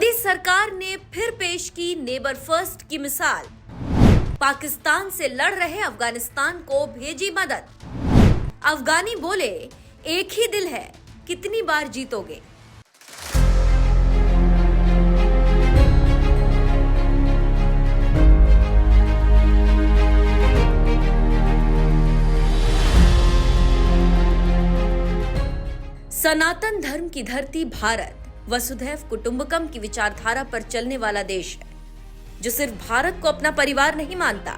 मोदी सरकार ने फिर पेश की नेबर फर्स्ट की मिसाल। पाकिस्तान से लड़ रहे अफगानिस्तान को भेजी मदद। अफगानी बोले, एक ही दिल है, कितनी बार जीतोगे। सनातन धर्म की धरती भारत वसुधैव कुटुंबकम की विचारधारा पर चलने वाला देश है, जो सिर्फ भारत को अपना परिवार नहीं मानता,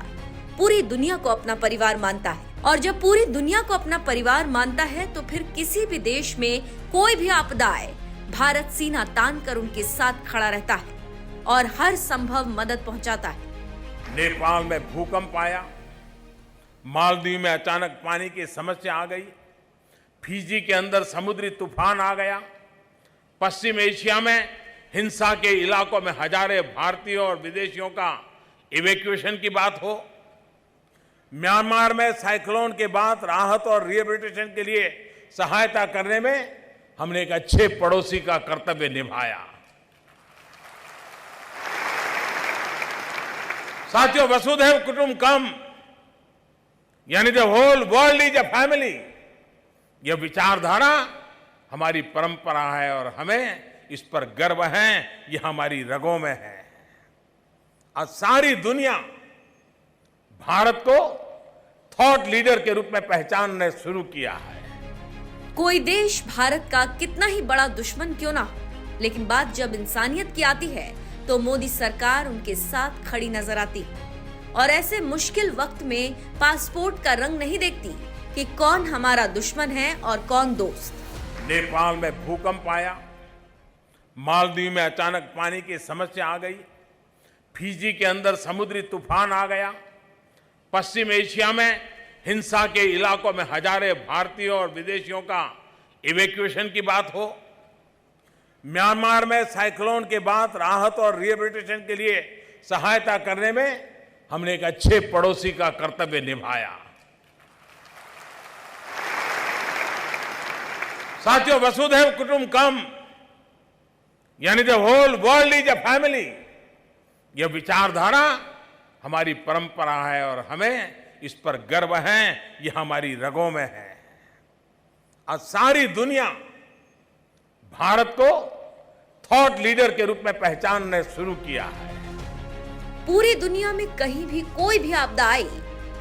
पूरी दुनिया को अपना परिवार मानता है। और जब पूरी दुनिया को अपना परिवार मानता है तो फिर किसी भी देश में कोई भी आपदा आए, भारत सीना तान कर उनके साथ खड़ा रहता है और हर संभव मदद पहुंचाता है। नेपाल में भूकंप आया, मालदीव में अचानक पानी की समस्या आ गई, फिजी के अंदर समुद्री तूफान आ गया, पश्चिम एशिया में हिंसा के इलाकों में हजारों भारतीयों और विदेशियों का इवैक्यूएशन की बात हो, म्यांमार में साइक्लोन के बाद राहत और रिहेबिलिटेशन के लिए सहायता करने में हमने एक अच्छे पड़ोसी का कर्तव्य निभाया। साथियों, वसुधैव कुटुंबकम यानी the whole world is a family, यह विचारधारा हमारी परंपरा है और हमें इस पर गर्व है, यह हमारी रगों में है। आज सारी दुनिया भारत को थॉट लीडर के रूप में पहचानने शुरू किया है। कोई देश भारत का कितना ही बड़ा दुश्मन क्यों ना हो, लेकिन बात जब इंसानियत की आती है तो मोदी सरकार उनके साथ खड़ी नजर आती है। और ऐसे मुश्किल वक्त में पासपोर्ट का रंग नहीं देखती कि कौन हमारा दुश्मन है और कौन दोस्त। नेपाल में भूकंप आया, मालदीव में अचानक पानी की समस्या आ गई, फिजी के अंदर समुद्री तूफान आ गया, पश्चिम एशिया में हिंसा के इलाकों में हजारों भारतीयों और विदेशियों का इवैक्यूएशन की बात हो, म्यांमार में साइक्लोन के बाद राहत और रिहेबिलिटेशन के लिए सहायता करने में हमने एक अच्छे पड़ोसी का कर्तव्य निभाया। साथियों, वसुधैव कुटुंबकम यानी the whole world is a family, यह विचारधारा हमारी परंपरा है और हमें इस पर गर्व है, यह हमारी रगों में है। आज सारी दुनिया भारत को थॉट लीडर के रूप में पहचानने शुरू किया है। पूरी दुनिया में कहीं भी कोई भी आपदा आई,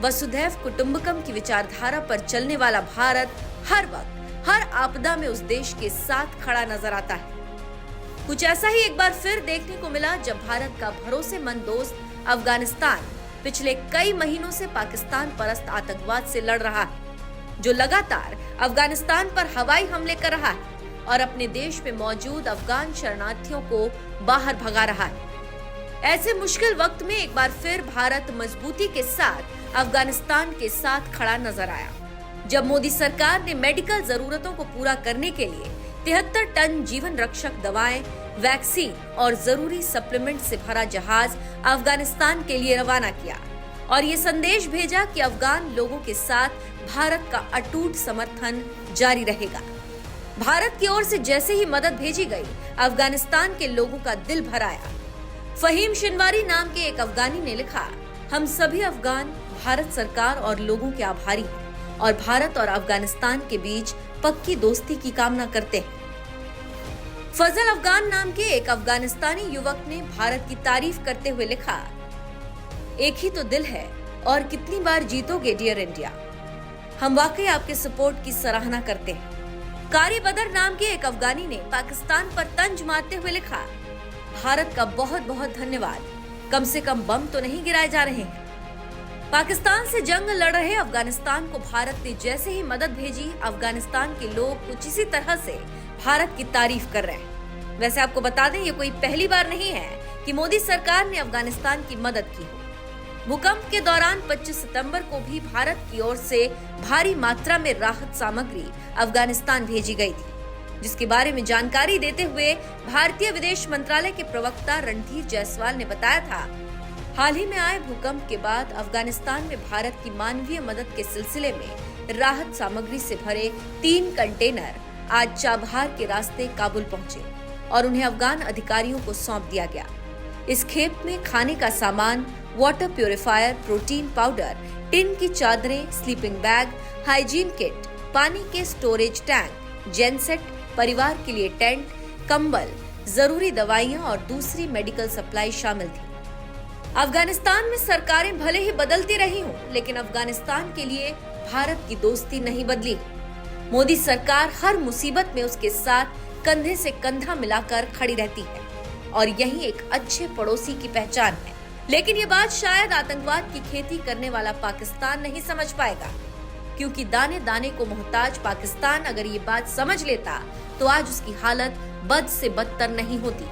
वसुधैव कुटुंबकम की विचारधारा पर चलने वाला भारत हर वक्त हर आपदा में उस देश के साथ खड़ा नजर आता है। कुछ ऐसा ही एक बार फिर देखने को मिला जब भारत का भरोसेमंद दोस्त अफगानिस्तान पिछले कई महीनों से पाकिस्तान परस्त आतंकवाद से लड़ रहा है, जो लगातार अफगानिस्तान पर हवाई हमले कर रहा है और अपने देश में मौजूद अफगान शरणार्थियों को बाहर भगा रहा है। ऐसे मुश्किल वक्त में एक बार फिर भारत मजबूती के साथ अफगानिस्तान के साथ खड़ा नजर आया, जब मोदी सरकार ने मेडिकल जरूरतों को पूरा करने के लिए 73 टन जीवन रक्षक दवाएं, वैक्सीन और जरूरी सप्लीमेंट से भरा जहाज अफगानिस्तान के लिए रवाना किया और ये संदेश भेजा कि अफगान लोगों के साथ भारत का अटूट समर्थन जारी रहेगा। भारत की ओर से जैसे ही मदद भेजी गई, अफगानिस्तान के लोगों का दिल भर आया। फहीम शिनवारी नाम के एक अफगानी ने लिखा, हम सभी अफगान भारत सरकार और लोगों के आभारी हैं और भारत और अफगानिस्तान के बीच पक्की दोस्ती की कामना करते हैं। फजल अफगान नाम के एक अफगानिस्तानी युवक ने भारत की तारीफ करते हुए लिखा, एक ही तो दिल है और कितनी बार जीतोगे डियर इंडिया। हम वाकई आपके सपोर्ट की सराहना करते हैं। कारी बदर नाम के एक अफगानी ने पाकिस्तान पर तंज मारते हुए लिखा, भारत का बहुत बहुत धन्यवाद, कम से कम बम तो नहीं गिराए जा रहे हैं। पाकिस्तान से जंग लड़ रहे अफगानिस्तान को भारत ने जैसे ही मदद भेजी, अफगानिस्तान के लोग कुछ इसी तरह से भारत की तारीफ कर रहे हैं। वैसे आपको बता दें, ये कोई पहली बार नहीं है कि मोदी सरकार ने अफगानिस्तान की मदद की हो। भूकंप के दौरान 25 सितंबर को भी भारत की ओर से भारी मात्रा में राहत सामग्री अफगानिस्तान भेजी गई थी, जिसके बारे में जानकारी देते हुए भारतीय विदेश मंत्रालय के प्रवक्ता रणधीर जायसवाल ने बताया था, हाल ही में आए भूकंप के बाद अफगानिस्तान में भारत की मानवीय मदद के सिलसिले में राहत सामग्री से भरे 3 कंटेनर आज चाबहार के रास्ते काबुल पहुंचे और उन्हें अफगान अधिकारियों को सौंप दिया गया। इस खेप में खाने का सामान, water purifier, protein powder, tin की चादरें, स्लीपिंग बैग, हाइजीन किट, पानी के स्टोरेज टैंक, जेनसेट, परिवार के लिए टेंट, कंबल, जरूरी दवाइयां और दूसरी मेडिकल सप्लाई शामिल थी। अफगानिस्तान में सरकारें भले ही बदलती रही हों, लेकिन अफगानिस्तान के लिए भारत की दोस्ती नहीं बदली। मोदी सरकार हर मुसीबत में उसके साथ कंधे से कंधा मिलाकर खड़ी रहती है और यही एक अच्छे पड़ोसी की पहचान है। लेकिन ये बात शायद आतंकवाद की खेती करने वाला पाकिस्तान नहीं समझ पाएगा, क्योंकि दाने दाने को मोहताज पाकिस्तान अगर ये बात समझ लेता तो आज उसकी हालत बद से बदतर नहीं होती।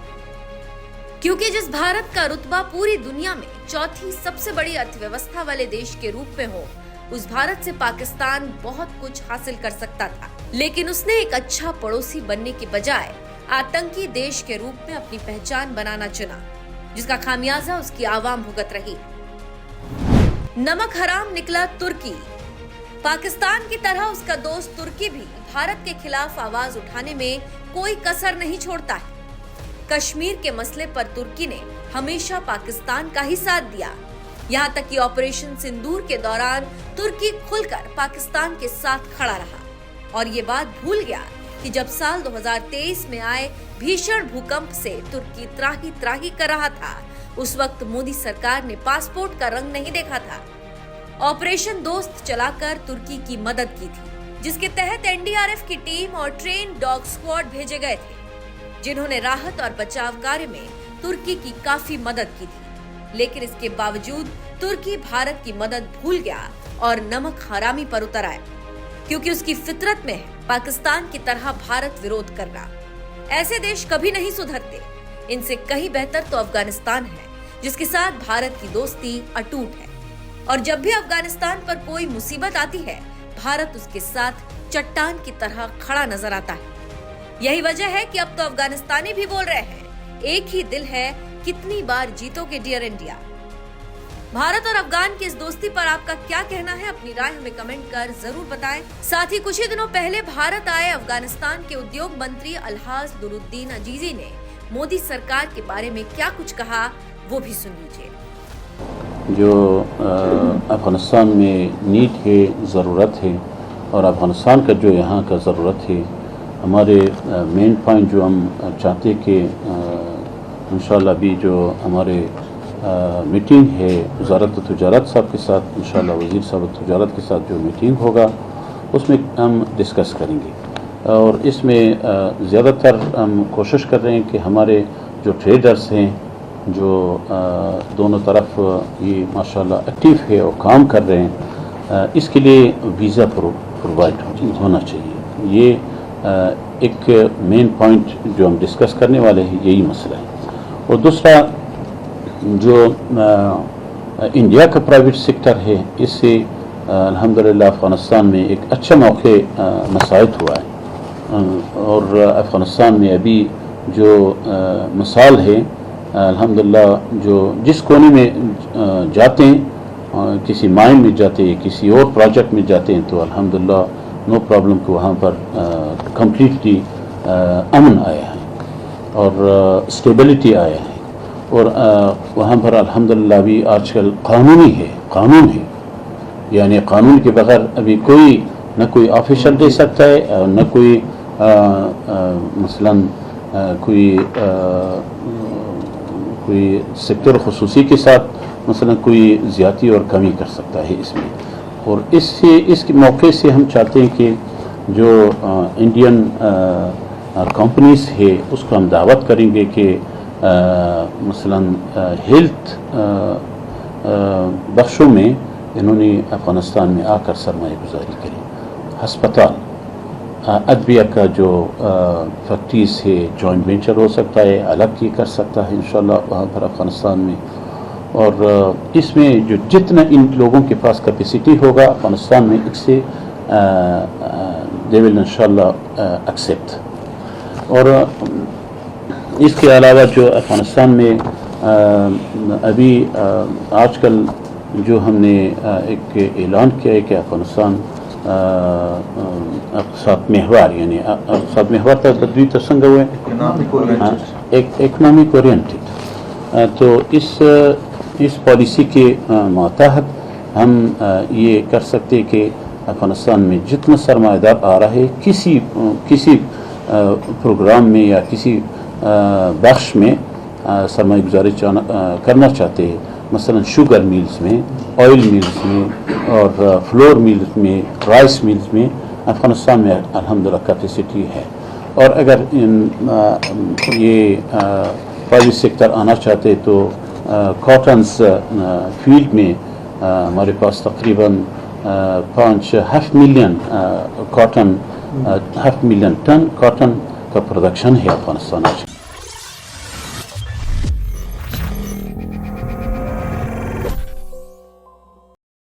क्योंकि जिस भारत का रुतबा पूरी दुनिया में चौथी सबसे बड़ी अर्थव्यवस्था वाले देश के रूप में हो, उस भारत से पाकिस्तान बहुत कुछ हासिल कर सकता था। लेकिन उसने एक अच्छा पड़ोसी बनने की बजाय आतंकी देश के रूप में अपनी पहचान बनाना चुना, जिसका खामियाजा उसकी आवाम भुगत रही। नमक हराम निकला तुर्की। पाकिस्तान की तरह उसका दोस्त तुर्की भी भारत के खिलाफ आवाज उठाने में कोई कसर नहीं छोड़ता है। कश्मीर के मसले पर तुर्की ने हमेशा पाकिस्तान का ही साथ दिया। यहाँ तक कि ऑपरेशन सिंदूर के दौरान तुर्की खुलकर पाकिस्तान के साथ खड़ा रहा और ये बात भूल गया कि जब साल 2023 में आए भीषण भूकंप से तुर्की त्राही त्राही कर रहा था, उस वक्त मोदी सरकार ने पासपोर्ट का रंग नहीं देखा था। ऑपरेशन दोस्त चलाकर तुर्की की मदद की थी, जिसके तहत एनडीआरएफ की टीम और ट्रेन डॉग स्क्वाड भेजे गए थे, जिन्होंने राहत और बचाव कार्य में तुर्की की काफी मदद की थी। लेकिन इसके बावजूद तुर्की भारत की मदद भूल गया और नमक हरामी पर उतर आया, क्योंकि उसकी फितरत में है पाकिस्तान की तरह भारत विरोध करना। ऐसे देश कभी नहीं सुधरते। इनसे कहीं बेहतर तो अफगानिस्तान है, जिसके साथ भारत की दोस्ती अटूट है और जब भी अफगानिस्तान पर कोई मुसीबत आती है, भारत उसके साथ चट्टान की तरह खड़ा नजर आता है। यही वजह है कि अब तो अफगानिस्तानी भी बोल रहे हैं, एक ही दिल है, कितनी बार जीतोगे डियर इंडिया। भारत और अफगान की इस दोस्ती पर आपका क्या कहना है? अपनी राय हमें कमेंट कर जरूर बताएं। साथ ही कुछ ही दिनों पहले भारत आए अफगानिस्तान के उद्योग मंत्री अलहाज दुरुद्दीन अजीजी ने मोदी सरकार के बारे में क्या कुछ कहा, वो भी सुन लीजिए। जो अफगानिस्तान में नीड है, ज़रूरत है और अफगानिस्तान का जो यहाँ का ज़रूरत है, हमारे मेन पॉइंट जो हम चाहते हैं कि इंशाल्लाह भी जो हमारे मीटिंग है वज़ारत तजारत साहब के साथ, इंशाल्लाह वज़ीर साहब तजारत के साथ जो मीटिंग होगा उसमें हम डिस्कस करेंगे और इसमें ज़्यादातर हम कोशिश कर रहे हैं कि हमारे जो ट्रेडर्स हैं जो दोनों तरफ ये माशाल्लाह एक्टिव है और काम कर रहे हैं, इसके लिए वीज़ा प्रोवाइड होना चाहिए। ये एक मेन पॉइंट जो हम डिस्कस करने वाले हैं, यही मसला है। और दूसरा जो इंडिया का प्राइवेट सेक्टर है, इससे अल्हम्दुलिल्लाह अफ़गानिस्तान में एक अच्छा मौके मसायद हुआ है और अफ़गानिस्तान में अभी जो मिसाल है अल्हम्दुलिल्लाह, जो जिस कोने में जाते हैं, किसी माइन में जाते हैं, किसी और प्रोजेक्ट में जाते हैं, तो अल्हम्दुलिल्लाह नो प्रॉब्लम को वहाँ पर कम्प्लीटली अमन आया है और स्टेबिलिटी आया है और वहाँ पर अल्हम्दुलिल्लाह भी आजकल कानून है, यानी कानून के बगैर अभी कोई न कोई ऑफिशियल दे सकता है और न कोई मसलन कोई सेक्टर खुसूसी के साथ मसलन कोई ज़्यादती और कमी कर सकता है इसमें। और इसके मौके से हम चाहते हैं कि जो इंडियन कंपनीज़ है उसको हम दावत करेंगे कि मसलन हेल्थ बख्शों में इन्होंने अफ़गानिस्तान में आकर सरमाया गुजारी करी। हस्पताल, अदविया का जो फैक्ट्रीज है, जॉइंट वेंचर हो सकता है, अलग की कर सकता है इंशाल्लाह वहाँ पर अफ़गानिस्तान में। और इसमें जो जितना इन लोगों के पास कैपेसिटी होगा अफ़गानिस्तान में, इससे दे विल इंशाल्लाह एक्सेप्ट। और इसके अलावा जो अफ़गानिस्तान में अभी आजकल जो हमने एक ऐलान किया है कि अफ़गानिस्तान इक़्तिसाद महवर यानी इक़्तिसाद महवर तो तद्वी तो संग हुए इकनॉमिक ओरिएंटेड। तो इस पॉलिसी के मातहत हम ये कर सकते कि अफ़गानिस्तान में जितना सरमायादार आ रहा है किसी प्रोग्राम में या किसी बख्श में सरमाया गुजारी करना चाहते हैं, मसलन शुगर मिल्स में, ऑयल मिल्स में और फ्लोर मिल्स में, राइस मिल्स में अफ़गानिस्तान में अल्हम्दुलिल्लाह कैपेसिटी है। और अगर ये प्राइवेट सेक्टर आना चाहते तो कॉटन्स फील्ड में हमारे पास तकरीबन 5.5 million cotton 5 million tonne cotton का प्रोडक्शन है अफ़गानिस्तान।